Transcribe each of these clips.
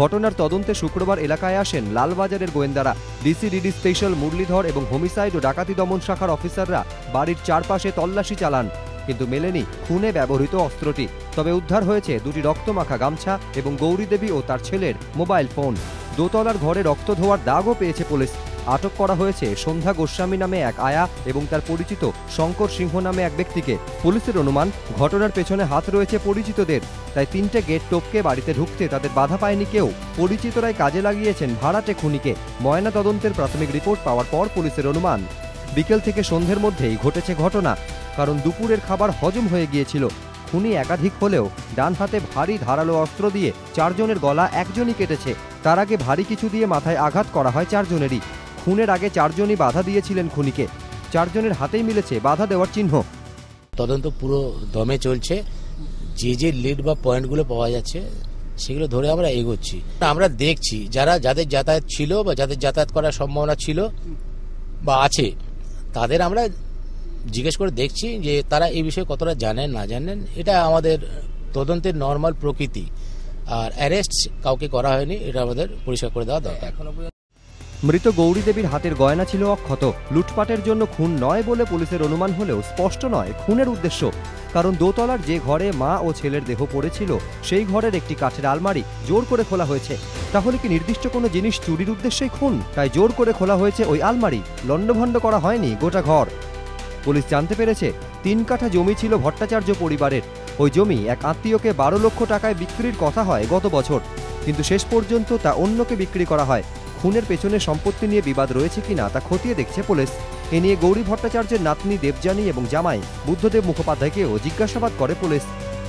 ঘটনার তদন্তে শুক্রবার এলাকায় আসেন লালবাজারের গোয়েন্দারা। ডিসিডিডি স্পেশাল মুরলীধর এবং হোমিসাইড ও ডাকাতি দমন শাখার অফিসাররা বাড়ির চারপাশে তল্লাশি চালান, কিন্তু মেলেনি খুনে ব্যবহৃত অস্ত্রটি। তবে উদ্ধার হয়েছে দুটি রক্তমাখা গামছা এবং গৌরী দেবী ও তার ছেলের মোবাইল ফোন। দোতলার ঘরে রক্ত ধোয়ার দাগও পেয়েছে পুলিশ। আটক করা হয়েছে সন্ধ্যা গোস্বামী নামে এক আয়া এবং তার পরিচিত শঙ্কর সিংহ নামে এক ব্যক্তিকে। পুলিশের অনুমান, ঘটনার পেছনে হাত রয়েছে পরিচিতদের, তাই 3টে গেট টপকে বাড়িতে ঢুকতে তাদের বাধা পায়নি কেউ। পরিচিতরাই কাজে লাগিয়েছেন ভাড়াটে খুনিকে। ময়না তদন্তের প্রাথমিক রিপোর্ট পাওয়ার পর পুলিশের অনুমান, বিকেল থেকে সন্ধ্যের মধ্যেই ঘটেছে ঘটনা, কারণ দুপুরের খাবার হজম হয়ে গিয়েছিল। খুনি একাধিক হলেও ডান হাতে ভারী ধারালো অস্ত্র দিয়ে 4 জনের গলা একজনই কেটেছে। তার আগে ভারী কিছু দিয়ে মাথায় আঘাত করা হয় 4 জনেরই। খুনের আগে 4 জনই বাধা দিয়েছিলেন খুনিকে। 4 জনের হাতেই মিলেছে বাধা দেওয়ার চিহ্ন। তদন্ত পুরো দমে চলছে। যে লিড বা পয়েন্টগুলো পাওয়া যাচ্ছে সেগুলো ধরে আমরা এগোচ্ছি। আমরা দেখছি যাদের যাতায়াত ছিল বা যাদের যাতায়াত করার সম্ভাবনা ছিল বা আছে, তাদের আমরা জিজ্ঞেস করে দেখছি যে তারা এই বিষয়ে কতটা জানেন না জানেন। এটা আমাদের তদন্তের নর্মাল প্রকৃতি। আর অ্যারেস্ট কাউকে করা হয়নি, এটা আমাদের পরিষ্কার করে দেওয়া দরকার। মৃত গৌরী দেবীর হাতের গয়না ছিল অক্ষত। লুটপাটের জন্য খুন নয় বলে পুলিশের অনুমান হলেও স্পষ্ট নয় খুনের উদ্দেশ্য, কারণ দোতলার যে ঘরে মা ও ছেলের দেহ পড়েছিল সেই ঘরের একটি কাঠের আলমারি জোর করে খোলা হয়েছে। তাহলে কি নির্দিষ্ট কোনো জিনিস চুরির উদ্দেশ্যেই খুন? তাই জোর করে খোলা হয়েছে ওই আলমারি, লণ্ডভণ্ড করা হয়নি গোটা ঘর। পুলিশ জানতে পেরেছে 3 কাঠা জমি ছিল ভট্টাচার্য পরিবারের। ওই জমি এক আত্মীয়কে 12 লক্ষ টাকায় বিক্রির কথা হয় গত বছর, কিন্তু শেষ পর্যন্ত তা অন্যকে বিক্রি করা হয়। খুনের পেছনে সম্পত্তি নিয়ে বিবাদ রয়েছে কিনা তা খতিয়ে দেখছে পুলিশ। এ নিয়ে গৌরী ভট্টাচার্যের নাতনি দেবযানী এবং জামাই বুদ্ধদেব মুখোপাধ্যায়কেও জিজ্ঞাসাবাদ করে পুলিশ।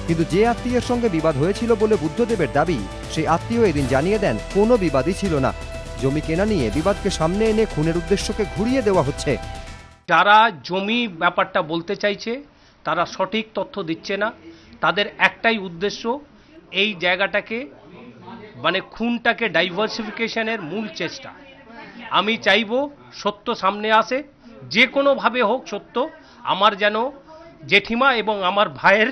কিন্তু যে আত্মীয়ের সঙ্গে বিবাদ হয়েছিল বলে বুদ্ধদেবের দাবি, সেই আত্মীয় এদিন জানিয়ে দেন কোনো বিবাদই ছিল না। জমি কেনা নিয়ে বিবাদকে সামনে এনে খুনের উদ্দেশ্যকে ঘুরিয়ে দেওয়া হচ্ছে। যারা জমি ব্যাপারটা বলতে চাইছে তারা সঠিক তথ্য দিচ্ছে না। তাদের একটাই উদ্দেশ্য, এই জায়গাটাকে মানে খুনটাকে ডাইভার্সিফিকেশনের মূল চেষ্টা। আমি চাইব সত্য সামনে আসে, যে কোনোভাবে হোক সত্য। আমার যেন জেঠিমা এবং আমার ভাইয়ের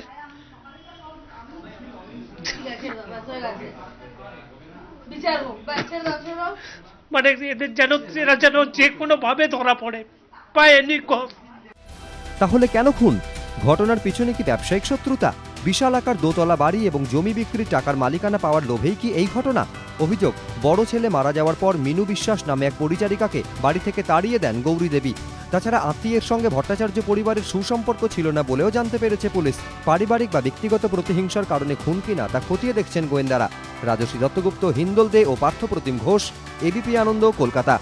মানে এদের যেন এরা যেন যে কোনোভাবে ধরা পড়ে পায়নি। তাহলে কেন খুন? ঘটনার পিছনে কি ব্যবসায়িক শত্রুতা? বিশাল আকার দোতলা বাড়ি এবং জমি বিক্রির টাকার মালিকানা পাওয়ার লোভেই কি এই ঘটনা? অভিযোগ, বড় ছেলে মারা যাওয়ার পর মিনু বিশ্বাস নামে এক পরিচারিকাকে বাড়ি থেকে তাড়িয়ে দেন গৌরী দেবী। তাছাড়া আত্মীয়ের সঙ্গে ভট্টাচার্য পরিবারের সুসম্পর্ক ছিল না বলেও জানতে পেরেছে পুলিশ। পারিবারিক বা ব্যক্তিগত প্রতিহিংসার কারণে খুন কিনা তা খতিয়ে দেখছেন গোয়েন্দারা। রাজশ্রী দত্তগুপ্ত, হিন্দল দে ও পার্থপ্রতিম ঘোষ, এবিপি আনন্দ, কলকাতা।